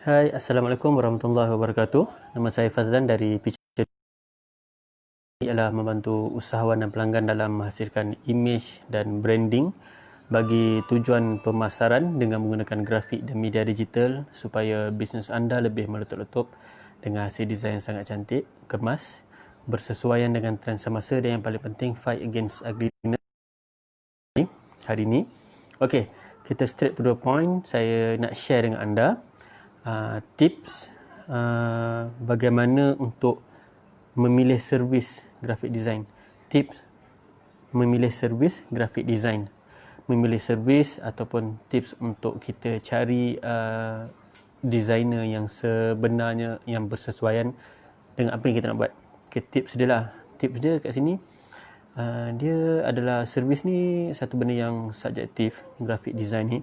Hai, Assalamualaikum warahmatullahi wabarakatuh. Nama saya Fazlan dari Picture. Ini adalah membantu usahawan dan pelanggan dalam menghasilkan image dan branding bagi tujuan pemasaran dengan menggunakan grafik dan media digital supaya bisnes anda lebih meletup-letup dengan hasil desain yang sangat cantik, kemas, bersesuaian dengan trend semasa dan yang paling penting fight against ugliness hari ini. Okey, kita straight to the point. Saya nak share dengan anda tips bagaimana untuk memilih servis graphic design. Tips memilih servis graphic design. Memilih servis ataupun tips untuk kita cari designer yang sebenarnya yang bersesuaian dengan apa yang kita nak buat. Okay, tips dia lah. Tips dia kat sini dia adalah servis ni satu benda yang subjektif, graphic design ni.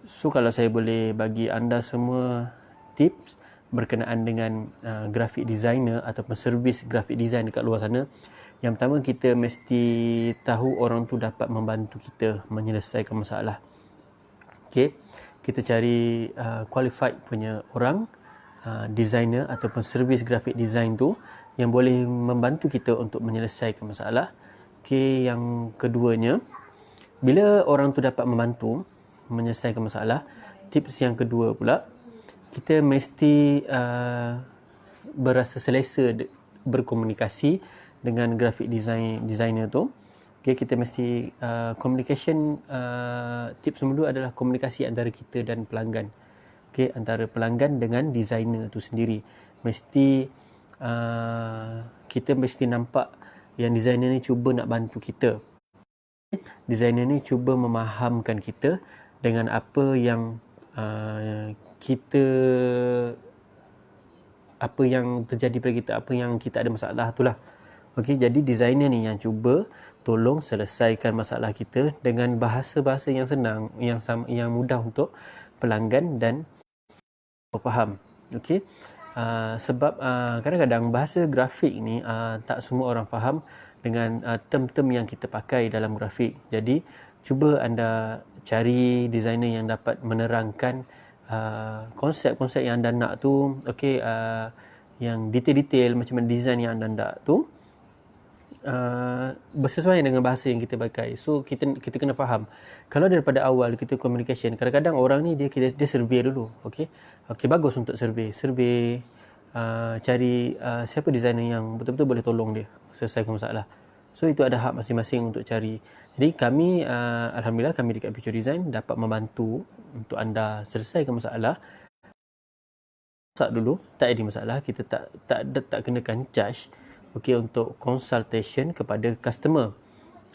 So kalau saya boleh bagi anda semua tips berkenaan dengan graphic designer ataupun servis graphic design dekat luar sana, yang pertama kita mesti tahu orang tu dapat membantu kita menyelesaikan masalah. Okay, kita cari qualified punya orang, designer ataupun servis graphic design tu yang boleh membantu kita untuk menyelesaikan masalah. Okay, yang keduanya, bila orang tu dapat membantu menyelesaikan masalah, tips yang kedua pula, kita mesti berasa selesa berkomunikasi dengan graphic designer tu. Okay, kita mesti communication, tips nombor 2 adalah komunikasi antara kita dan pelanggan. Okay, antara pelanggan dengan designer tu sendiri. Mesti kita mesti nampak yang designer ni cuba nak bantu kita. Designer ni cuba memahamkan kita dengan apa yang kita, apa yang terjadi pada kita, apa yang kita ada masalah tu lah. Okey, jadi designer ni yang cuba tolong selesaikan masalah kita dengan bahasa-bahasa yang senang, yang mudah untuk pelanggan dan faham. Okey. Sebab kadang-kadang bahasa grafik ni tak semua orang faham dengan term-term yang kita pakai dalam grafik. Jadi cuba anda cari designer yang dapat menerangkan konsep-konsep yang anda nak tu, okey, yang detail-detail macam mana design yang anda nak tu bersesuaian dengan bahasa yang kita pakai. So kita kena faham. Kalau daripada awal kita communication, kadang-kadang orang ni dia survey dulu. Okey, bagus untuk survey cari siapa designer yang betul-betul boleh tolong dia selesaikan masalah. So itu ada hak masing-masing untuk cari. Jadi kami alhamdulillah kami dekat Picture Design dapat membantu untuk anda selesaikan masalah. Dulu tak ada masalah, kita tak kenakan charge, okey, untuk consultation kepada customer.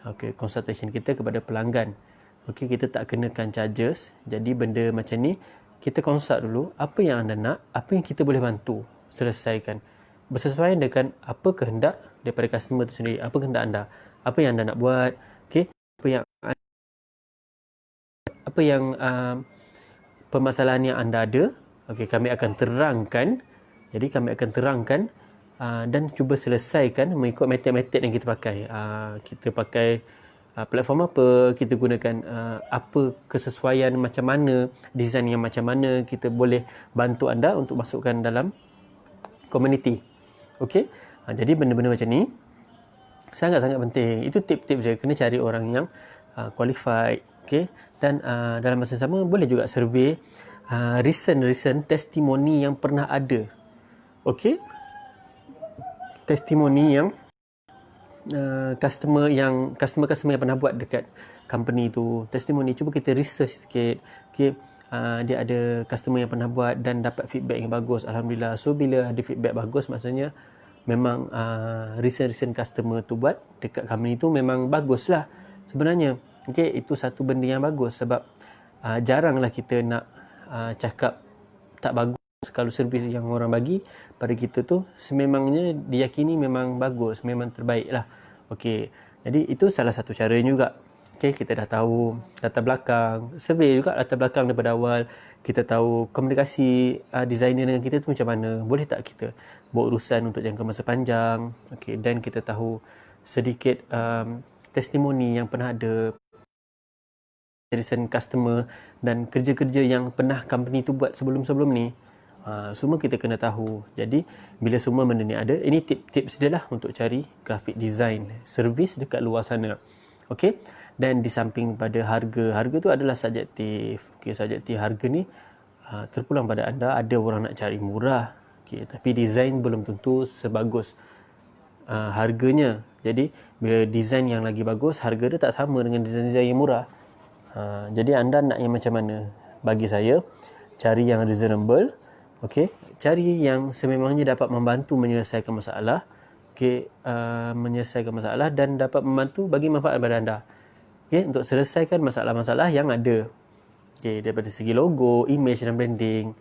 Okey, consultation kita kepada pelanggan. Okey, kita tak kenakan charges. Jadi benda macam ni kita consult dulu apa yang anda nak, apa yang kita boleh bantu selesaikan. Bersesuaian dengan apa kehendak daripada customer tu sendiri, apa kehendak anda, apa yang anda nak buat, okey, apa yang permasalahan yang anda ada. Okey, kami akan terangkan. Jadi kami akan terangkan dan cuba selesaikan mengikut metod-metod yang kita pakai. Kita pakai platform apa, kita gunakan apa kesesuaian macam mana, design yang macam mana, kita boleh bantu anda untuk masukkan dalam community. Okey. Jadi benda-benda macam ni sangat-sangat penting. Itu tip-tip je, kena cari orang yang qualified, okey. Dan dalam masa sama boleh juga survey recent testimoni yang pernah ada. Okey. Testimoni yang customer yang pernah buat dekat company tu. Testimoni, cuba kita research sikit. Okey. Dia ada customer yang pernah buat dan dapat feedback yang bagus, alhamdulillah. So bila ada feedback bagus, maksudnya memang recent customer tu buat dekat company tu memang bagus lah sebenarnya. Okey, itu satu benda yang bagus sebab jaranglah kita nak cakap tak bagus kalau servis yang orang bagi pada kita tu sememangnya diyakini memang bagus, memang terbaik lah. Okey, jadi itu salah satu cara juga. Okey, kita dah tahu latar belakang, survey juga latar belakang daripada awal. Kita tahu komunikasi designer dengan kita tu macam mana. Boleh tak kita buat urusan untuk jangka masa panjang. Okey, dan kita tahu sedikit testimoni yang pernah ada recent customer dan kerja-kerja yang pernah company tu buat sebelum-sebelum ni. Semua kita kena tahu. Jadi bila semua benda ni ada, ini tips dia lah untuk cari graphic design servis dekat luar sana. Okey. Dan di samping pada harga tu adalah subjektif. Okey, subjektif harga ni terpulang pada anda. Ada orang nak cari murah, okey, tapi design belum tentu sebagus harganya. Jadi bila design yang lagi bagus, harga dia tak sama dengan design-design yang murah. Jadi anda nak yang macam mana? Bagi saya, cari yang reasonable. Okey, cari yang sememangnya dapat membantu menyelesaikan masalah. Okey, menyelesaikan masalah dan dapat membantu bagi manfaat kepada anda. Okey, untuk selesaikan masalah-masalah yang ada. Okey, daripada segi logo, image dan branding,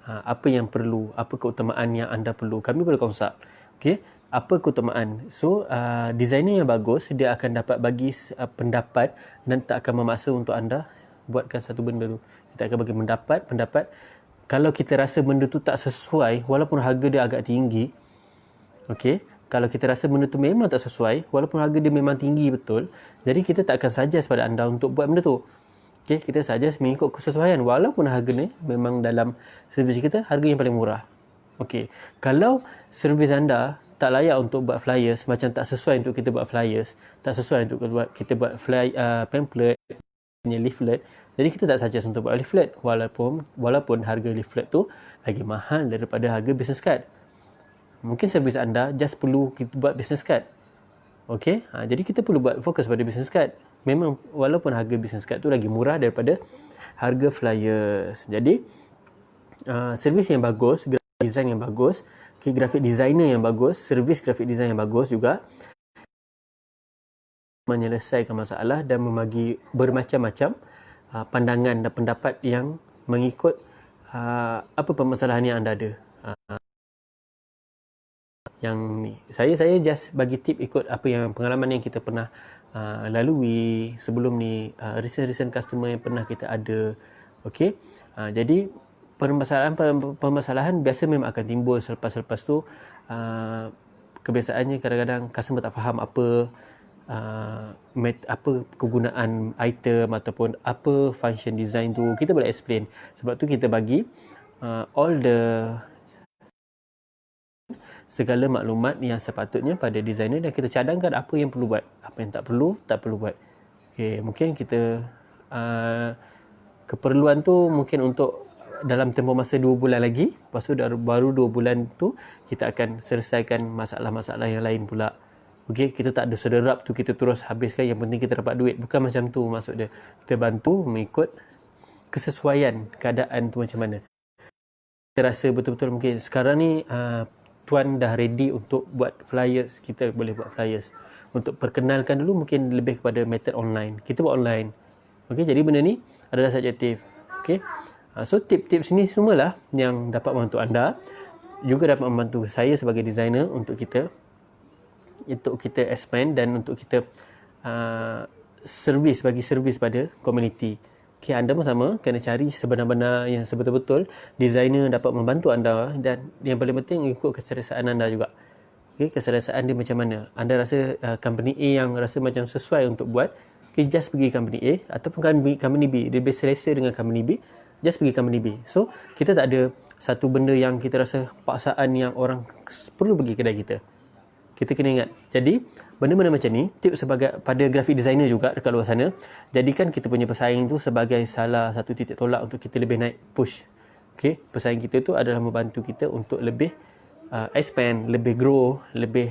apa yang perlu, apa keutamaan yang anda perlu. Kami boleh consult. Okey, apa keutamaan? So, designer yang bagus, dia akan dapat bagi pendapat dan tak akan memaksa untuk anda buatkan satu benda tu. Kita akan bagi pendapat. Kalau kita rasa benda tu tak sesuai, walaupun harga dia agak tinggi, okey, kalau kita rasa benda tu memang tak sesuai, walaupun harga dia memang tinggi betul, jadi kita tak akan suggest pada anda untuk buat benda tu. Okey, kita suggest mengikut kesesuaian, walaupun harga ni memang dalam servis kita harga yang paling murah. Okey, kalau servis anda tak layak untuk buat flyers, macam tak sesuai untuk kita buat flyers, tak sesuai untuk kita buat pamphlet, leaflet, jadi kita tak suggest untuk buat leaflet, walaupun harga leaflet tu lagi mahal daripada harga business card. Mungkin servis anda just perlu kita buat business card. Okey, jadi kita perlu buat fokus pada business card. Memang walaupun harga business card tu lagi murah daripada harga flyers. Jadi servis yang bagus, graphic design yang bagus, graphic designer yang bagus, servis graphic design yang bagus juga menyelesaikan masalah dan membagi bermacam-macam pandangan dan pendapat yang mengikut apa permasalahan yang anda ada. Yang ni saya just bagi tip ikut apa yang pengalaman yang kita pernah lalui sebelum ni, recent customer yang pernah kita ada. Okey, jadi permasalahan biasa memang akan timbul selepas tu. Kebiasaannya kadang-kadang customer tak faham apa kegunaan item ataupun apa function design tu. Kita boleh explain. Sebab tu kita bagi all the segala maklumat yang sepatutnya pada designer dan kita cadangkan apa yang perlu buat, apa yang tak perlu buat. Okey, mungkin kita keperluan tu mungkin untuk dalam tempoh masa 2 bulan lagi. Lepas tu baru 2 bulan tu kita akan selesaikan masalah-masalah yang lain pula. Okey, kita tak ada sederap tu kita terus habiskan, yang penting kita dapat duit. Bukan macam tu maksud dia. Kita bantu mengikut kesesuaian keadaan tu macam mana. Kita rasa betul-betul mungkin sekarang ni tuan dah ready untuk buat flyers, kita boleh buat flyers. Untuk perkenalkan dulu mungkin lebih kepada method online. Kita buat online. Okey, jadi benda ni adalah subjektif. Okey. So tips-tips ni semualah yang dapat membantu anda, juga dapat membantu saya sebagai designer untuk kita expand dan untuk kita bagi servis pada komuniti. Okay, anda pun sama, kena cari sebenar-benar yang sebetul-betul designer dapat membantu anda, dan yang paling penting ikut keselesaan anda juga. Okay, keselesaan dia macam mana. Anda rasa company A yang rasa macam sesuai untuk buat, okay, just pergi company A, ataupun company B, dia lebih selesa dengan company B, just pergi company B. So, kita tak ada satu benda yang kita rasa paksaan yang orang perlu pergi kedai kita. Kita kena ingat. Jadi, benda-benda macam ni, tips sebagai pada graphic designer juga dekat luar sana, jadikan kita punya pesaing tu sebagai salah satu titik tolak untuk kita lebih naik push. Okay, pesaing kita tu adalah membantu kita untuk lebih expand, lebih grow, lebih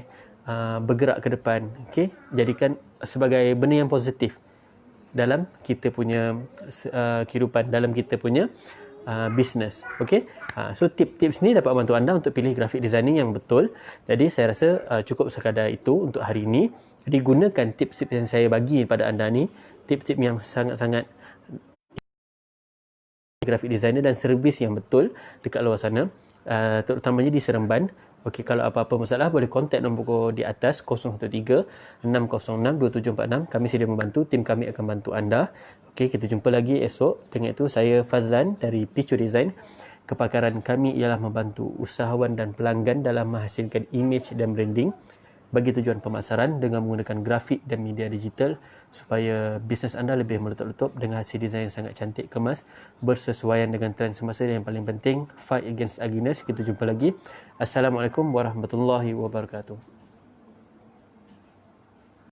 bergerak ke depan. Okay, jadikan sebagai benda yang positif dalam kita punya kehidupan, dalam kita punya business. Okay, so tips ni dapat bantu anda untuk pilih graphic designing yang betul. Jadi saya rasa cukup sekadar itu untuk hari ini. Jadi gunakan tips-tips yang saya bagi pada anda ni, tips-tips yang sangat-sangat graphic designer dan servis yang betul dekat luar sana, terutamanya di Seremban. Okey, kalau apa-apa masalah boleh kontak nombor di atas 013-606-2746. Kami sedia membantu, tim kami akan bantu anda. Okey, kita jumpa lagi esok. Dengan itu saya Fazlan dari Pichu Design. Kepakaran kami ialah membantu usahawan dan pelanggan dalam menghasilkan image dan branding bagi tujuan pemasaran dengan menggunakan grafik dan media digital supaya bisnes anda lebih meletup-letup dengan hasil desain yang sangat cantik, kemas, bersesuaian dengan trend semasa, dan yang paling penting, fight against ugliness. Kita jumpa lagi. Assalamualaikum warahmatullahi wabarakatuh.